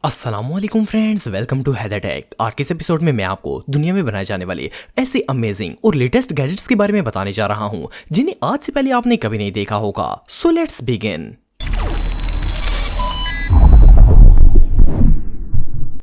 अस्सलामुअलैकुम friends, welcome to Haider tech. आज के इस एपिसोड में मैं आपको दुनिया में बनाए जाने वाले ऐसे अमेजिंग और लेटेस्ट गैजेट्स के बारे में बताने जा रहा हूं जिन्हें आज से पहले आपने कभी नहीं देखा होगा। So let's begin.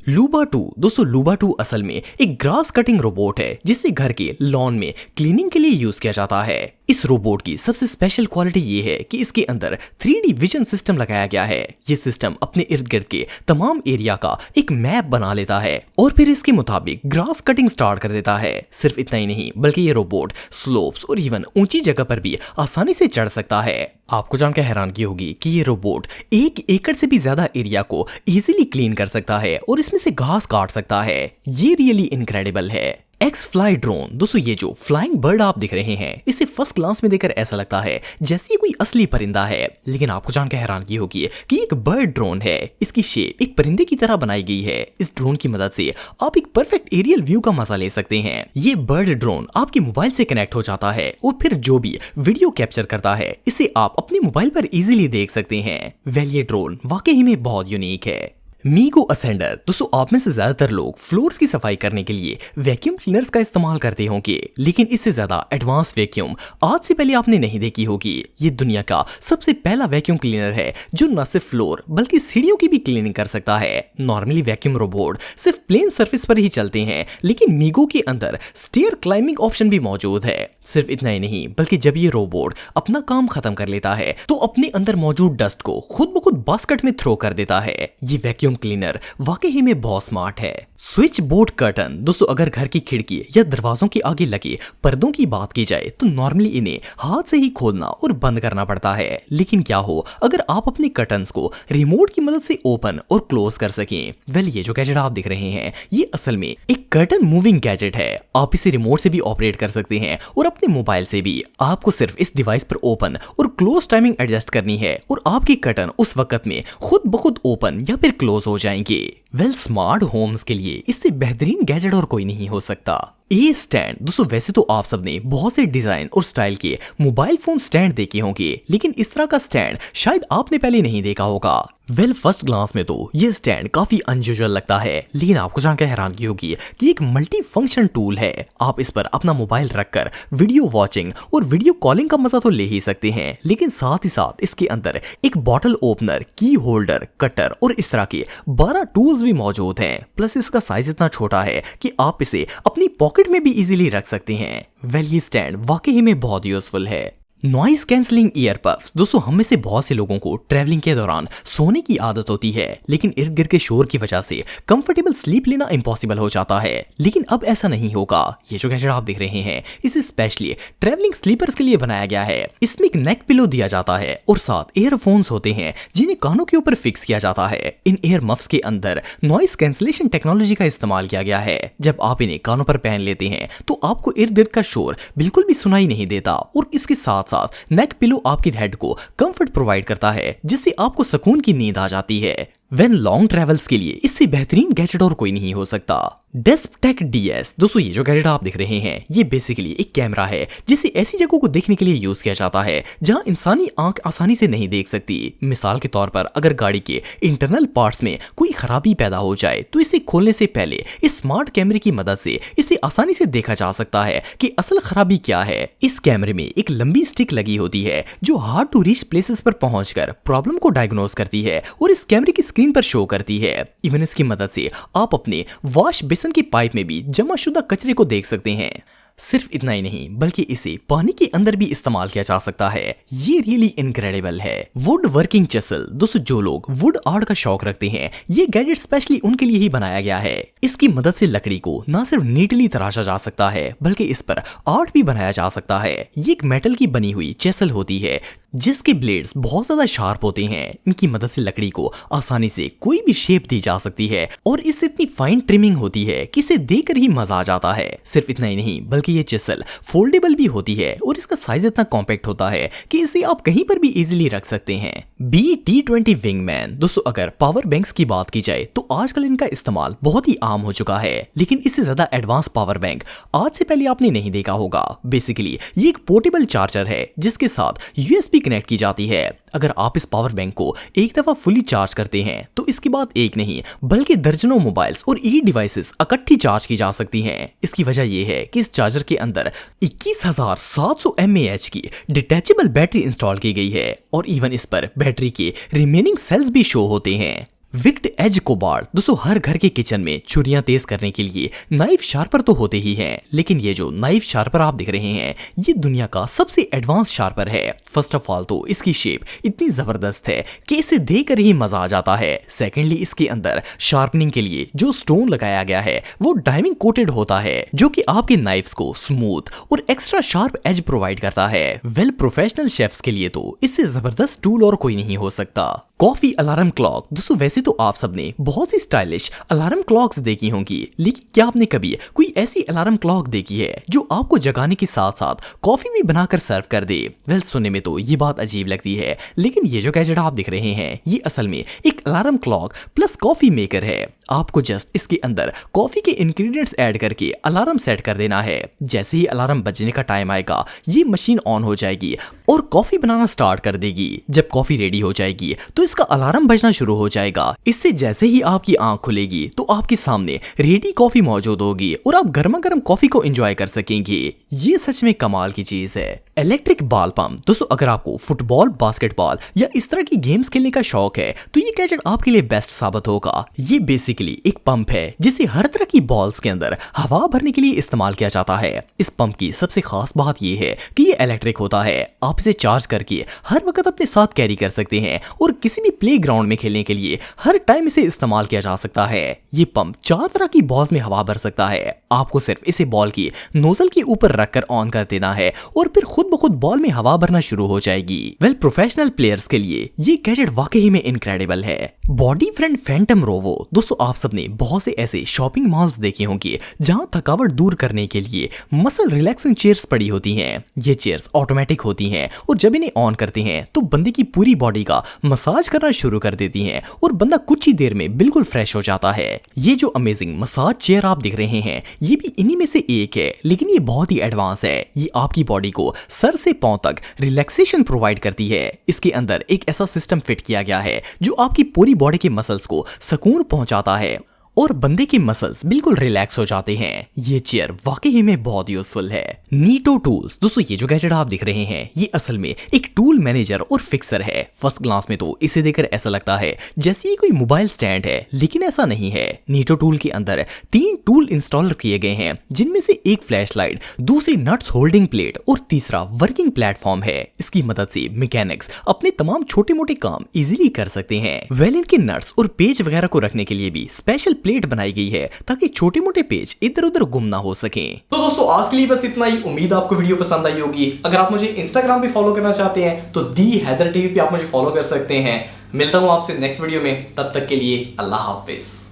लूबा 2 दोस्तों, लूबा 2 असल में एक ग्रास कटिंग रोबोट है जिसे घर के लॉन में क्लीनिंग के लिए यूज किया जाता है। इस रोबोट की सबसे स्पेशल क्वालिटी ये है कि इसके अंदर 3D विजन सिस्टम लगाया गया है। ये सिस्टम अपने इर्द गिर्द के तमाम एरिया का एक मैप बना लेता है और फिर इसके मुताबिक ग्रास कटिंग स्टार्ट कर देता है। सिर्फ इतना ही नहीं, बल्कि ये रोबोट स्लोप्स और इवन ऊंची जगह पर भी आसानी से चढ़ सकता है। आपको जानकर हैरानगी होगी कि ये रोबोट 1 एकड़ से भी ज्यादा एरिया को इजीली क्लीन कर सकता है और इसमें से घास काट सकता है। ये रियली इनक्रेडिबल है। एक्स फ्लाई ड्रोन दोस्तों, ये जो फ्लाइंग बर्ड आप दिख रहे हैं, इसे फर्स्ट क्लास में देखकर ऐसा लगता है जैसे ये कोई असली परिंदा है, लेकिन आपको जानकर हैरानगी होगी कि एक बर्ड ड्रोन है। इसकी शेप एक परिंदे की तरह बनाई गई है। इस ड्रोन की मदद से आप एक परफेक्ट एरियल व्यू का मजा ले सकते हैं। ये बर्ड ड्रोन आपके मोबाइल से कनेक्ट हो जाता है और फिर जो भी वीडियो कैप्चर करता है इसे आप अपने मोबाइल पर इजीली देख सकते हैं। वेल, ये ड्रोन वाकई में बहुत यूनिक है। मीगो असेंडर दोस्तों, आप में से ज्यादातर लोग फ्लोर्स की सफाई करने के लिए वैक्यूम क्लीनर्स का इस्तेमाल करते होंगे, लेकिन इससे ज्यादा एडवांस वैक्यूम आज से पहले आपने नहीं देखी होगी। ये दुनिया का सबसे पहला वैक्यूम क्लीनर है जो न सिर्फ फ्लोर बल्कि सीढ़ियों की भी क्लीनिंग कर सकता है। नॉर्मली वैक्यूम रोबोट सिर्फ प्लेन सरफेस पर ही चलते हैं, लेकिन मीगो के अंदर स्टेयर क्लाइंबिंग ऑप्शन भी मौजूद है। सिर्फ इतना ही नहीं, बल्कि जब ये रोबोट अपना काम खत्म कर लेता है तो अपने अंदर मौजूद डस्ट को खुद ब खुद बास्केट में थ्रो कर देता है। ये वैक्यूम क्लीनर वाकई में बहुत स्मार्ट है। स्विच बोर्ड कर्टन दोस्तों, अगर घर की खिड़की या दरवाजों के आगे लगे पर्दों की बात की जाए तो नॉर्मली इन्हें हाथ से ही खोलना और बंद करना पड़ता है। लेकिन क्या हो अगर आप अपने कर्टन्स को रिमोट की मदद से ओपन और क्लोज कर सकें। वेल, ये जो गैजेट आप दिख रहे हैं ये असल में एक कर्टन मूविंग गैजेट है। आप इसे रिमोट से भी ऑपरेट कर सकते हैं और अपने मोबाइल से भी। आपको सिर्फ इस डिवाइस पर ओपन और क्लोज टाइमिंग एडजस्ट करनी है और आपके कर्टन उस वक्त में खुद ब खुद ओपन या फिर क्लोज हो जाएंगे। वेल, स्मार्ट होम्स के लिए इससे बेहतरीन गैजेट और कोई नहीं हो सकता। ए स्टैंड दोस्तों, वैसे तो आप सबने बहुत से डिजाइन और स्टाइल के मोबाइल फोन स्टैंड देखे होंगे, लेकिन इस तरह का स्टैंड शायद आपने पहले नहीं देखा होगा। वेल, फर्स्ट ग्लांस में तो ये स्टैंड काफी अनयूजुअल लगता है, लेकिन आपको जानकर हैरानगी होगी कि एक मल्टी फंक्शन टूल है। आप इस पर अपना मोबाइल रखकर वीडियो वॉचिंग और वीडियो कॉलिंग का मजा तो ले ही सकते हैं, लेकिन साथ ही साथ इसके अंदर एक बॉटल ओपनर, की होल्डर, कटर और इस तरह के 12 टूल्स भी मौजूद हैं। प्लस इसका साइज इतना छोटा है कि आप इसे अपनी पॉकेट में भी इजीली रख सकते हैं। वेल, ये स्टैंड वाकई में बहुत यूजफुल है। नॉइस कैंसलिंग ईयर पफ्स दोस्तों, हम में से बहुत से लोगों को ट्रैवलिंग के दौरान सोने की आदत होती है, लेकिन इर्द गिर्द के शोर की वजह से कंफर्टेबल स्लीप लेना इम्पॉसिबल हो जाता है। लेकिन अब ऐसा नहीं होगा। ये जो गैजेट आप देख रहे हैं इसे स्पेशली ट्रैवलिंग स्लीपर्स के लिए बनाया गया है। इसमें एक नेक पिलो दिया जाता है और साथ ईयरफोन्स होते हैं जिन्हें कानों के ऊपर फिक्स किया जाता है। इन ईयर मफ्स के अंदर नॉइस कैंसलेशन टेक्नोलॉजी का इस्तेमाल किया गया है। जब आप इन्हें कानों पर पहन लेते हैं तो आपको इर्द गिर्द का शोर बिल्कुल भी सुनाई नहीं देता और इसके साथ नेक पिलो आपकी हेड को कंफर्ट प्रोवाइड करता है, जिससे आपको सुकून की नींद आ जाती है। वेन लॉन्ग ट्रेवल्स के लिए इससे बेहतरीन गैजेट और कोई नहीं हो सकता। डेस्पटेक DS दोस्तों, ये जो गैजेट आप दिख रहे हैं ये बेसिकली एक कैमरा है जिसे ऐसी जगहों को देखने के लिए यूज किया जाता है जहां इंसानी आंख आसानी से नहीं देख सकती। मिसाल के तौर पर अगर गाड़ी के इंटरनल पार्ट्स में कोई खराबी पैदा हो जाए तो इसे खोलने से पहले इस स्मार्ट कैमरे की मदद से इसे आसानी से देखा जा सकता है कि असल खराबी क्या है। इस कैमरे में एक लंबी स्टिक लगी होती है जो हार्ड टू रीच प्लेसेस पर पहुंचकर प्रॉब्लम को डायग्नोज करती है और इस कैमरे की स्क्रीन पर शो करती है। इवन इसकी मदद से आप अपने वॉश बेसिन की पाइप में भी जमाशुदा कचरे को देख सकते हैं। सिर्फ इतना ही नहीं, बल्कि इसे पानी के अंदर भी इस्तेमाल किया जा सकता है। ये रियली इनक्रेडिबल है। वुड वर्किंग चेसल दोस्तों, जो लोग वुड आर्ट का शौक रखते हैं ये गैजेट स्पेशली उनके लिए ही बनाया गया है। इसकी मदद से लकड़ी को न सिर्फ नीटली तराशा जा सकता है बल्कि इस पर आर्ट भी बनाया जा सकता है। ये एक मेटल की बनी हुई चेसल होती है जिसके ब्लेड्स बहुत ज्यादा शार्प होते हैं। इनकी मदद से लकड़ी को आसानी से कोई भी शेप दी जा सकती है और इससे इतनी फाइन ट्रिमिंग होती है कि इसे देखकर ही मजा आ जाता है। सिर्फ इतना ही नहीं, बल्कि ये चिसल फोल्डेबल भी होती है और इसका साइज इतना कॉम्पैक्ट होता है कि इसे आप कहीं पर भी इजीली रख सकते हैं। BT20 विंगमैन दोस्तों, अगर पावर बैंक्स की बात की जाए तो आजकल इनका इस्तेमाल बहुत ही आम हो चुका है, लेकिन इससे ज्यादा एडवांस पावर बैंक आज से पहले आपने नहीं देखा होगा। बेसिकली ये एक पोर्टेबल चार्जर है जिसके साथ USB कनेक्ट की जाती है। अगर आप इस पावर बैंक को एक दफा फुली चार्ज करते हैं तो इसके बाद एक नहीं बल्कि दर्जनों मोबाइल्स और ई डिवाइसेस इकट्ठी चार्ज की जा सकती हैं। इसकी वजह यह है कि इस चार्जर के अंदर 21,700 mAh की डिटैचेबल बैटरी इंस्टॉल की गई है और इवन इस पर बैटरी के रिमेनिंग सेल्स भी शो होते हैं। विक्ट एज कोबार्ड दोस्तों, हर घर के किचन में छुरियां तेज करने के लिए नाइफ शार्पर तो होते ही हैं, लेकिन ये जो नाइफ शार्पर आप दिख रहे हैं ये दुनिया का सबसे एडवांस शार्पर है। फर्स्ट ऑफ ऑल तो इसकी शेप इतनी जबरदस्त है कि इसे देखकर ही मजा आ जाता है। सेकेंडली इसके अंदर शार्पनिंग के लिए जो स्टोन लगाया गया है वो डायमंड कोटेड होता है जो कि आपके नाइफ्स को स्मूथ और एक्स्ट्रा शार्प एज प्रोवाइड करता है। वेल, प्रोफेशनल शेफ्स के लिए तो इससे जबरदस्त टूल और कोई नहीं हो सकता। कॉफी अलार्म क्लॉक दोस्तों, वैसे तो आप सबने बहुत सी स्टाइलिश अलार्म क्लॉक्स देखी होंगी, लेकिन क्या आपने कभी कोई ऐसी अलार्म क्लॉक देखी है जो आपको जगाने के साथ साथ कॉफी भी बनाकर सर्व कर दे? वेल, सुनने में तो ये बात अजीब लगती है, लेकिन ये जो गैजेट आप दिख रहे हैं ये असल में एक alarm clock plus coffee maker है। आपको जस्ट इसके अंदर कॉफी के इंग्रेडिएंट्स ऐड करके अलार्म सेट कर देना है। जैसे ही अलार्म बजने का टाइम आएगा ये मशीन ऑन हो जाएगी और कॉफी बनाना स्टार्ट कर देगी। जब कॉफी रेडी हो जाएगी तो इसका अलार्म बजना शुरू हो जाएगा। इससे जैसे ही आपकी आंख खुलेगी तो आपके सामने रेडी कॉफी मौजूद होगी और आप गर्मा गर्म कॉफी को एंजॉय कर सकेंगे। ये सच में कमाल की चीज है। इलेक्ट्रिक बॉल पंप दोस्तों, अगर आपको फुटबॉल, बास्केटबॉल या इस तरह की गेम्स खेलने का शौक है तो ये गैजेट आपके लिए बेस्ट साबित होगा। ये बेसिकली एक पंप है जिसे हर तरह की बॉल्स के अंदर हवा भरने के लिए इस्तेमाल किया जाता है। इस पंप की सबसे खास बात ये है कि ये इलेक्ट्रिक होता है। आप इसे चार्ज करके हर वक्त अपने साथ कैरी कर सकते हैं और किसी भी प्लेग्राउंड में खेलने के लिए हर टाइम इसे इस्तेमाल किया जा सकता है। ये पंप 4 तरह की बॉल्स में हवा भर सकता है। आपको सिर्फ इसे बॉल की नोजल के ऊपर रखकर ऑन कर देना है और फिर खुद ब खुद बॉल में हवा भरना शुरू हो जाएगी। वेल, प्रोफेशनल प्लेयर्स के लिए ये गैजेट वाकई में इनक्रेडिबल है। बॉडी फ्रेंड फैंटम रोवो दोस्तों, आप सबने बहुत से ऐसे शॉपिंग मॉल्स देखे होंगे जहां थकावट दूर करने के लिए मसल रिलैक्सिंग चेयर्स पड़ी होती हैं। ये चेयर्स ऑटोमेटिक होती हैं और जब इन्हें ऑन करते हैं तो बंदे की पूरी बॉडी का मसाज करना शुरू कर देती हैं और बंदा कुछ ही देर में बिल्कुल फ्रेश हो जाता है। ये जो अमेजिंग मसाज चेयर आप दिख रहे हैं ये भी इन्हीं में से एक है, लेकिन ये बहुत ही एडवांस है। ये आपकी बॉडी को सर से पांव तक रिलैक्सेशन प्रोवाइड करती है। इसके अंदर एक ऐसा सिस्टम फिट किया गया है जो आपकी पूरी बॉडी के मसल्स को सुकून पहुंचाता है और बंदे के मसल्स बिल्कुल रिलैक्स हो जाते हैं। ये चेयर वाकई में बहुत यूजफुल है। नीटो टूल्स दोस्तों, ये जो गैजेट आप दिख रहे हैं ये असल में एक टूल मैनेजर और फिक्सर है। फर्स्ट ग्लांस में तो इसे देखकर ऐसा लगता है जैसे ये कोई मोबाइल स्टैंड है, लेकिन ऐसा नहीं है। नीटो टूल के अंदर 3 टूल इंस्टॉल किए गए हैं, जिनमें से एक फ्लैश लाइट, दूसरी नट्स होल्डिंग प्लेट और तीसरा वर्किंग प्लेटफॉर्म है। इसकी मदद से मैकेनिक्स अपने तमाम छोटे मोटे काम इजीली कर सकते हैं। वेल, इनके नट्स और पेज वगैरह को रखने के लिए भी स्पेशल प्लेट बनाई गई है ताकि छोटे मोटे पेज इधर उधर गुम ना हो सके। तो दोस्तों आज के लिए बस इतना ही। उम्मीद आपको वीडियो पसंद आई होगी। अगर आप मुझे इंस्टाग्राम पे फॉलो करना चाहते हैं तो दी हैदर टीवी पे आप मुझे फॉलो कर सकते हैं। मिलता हूं आपसे नेक्स्ट वीडियो में, तब तक के लिए अल्लाह हाफिज।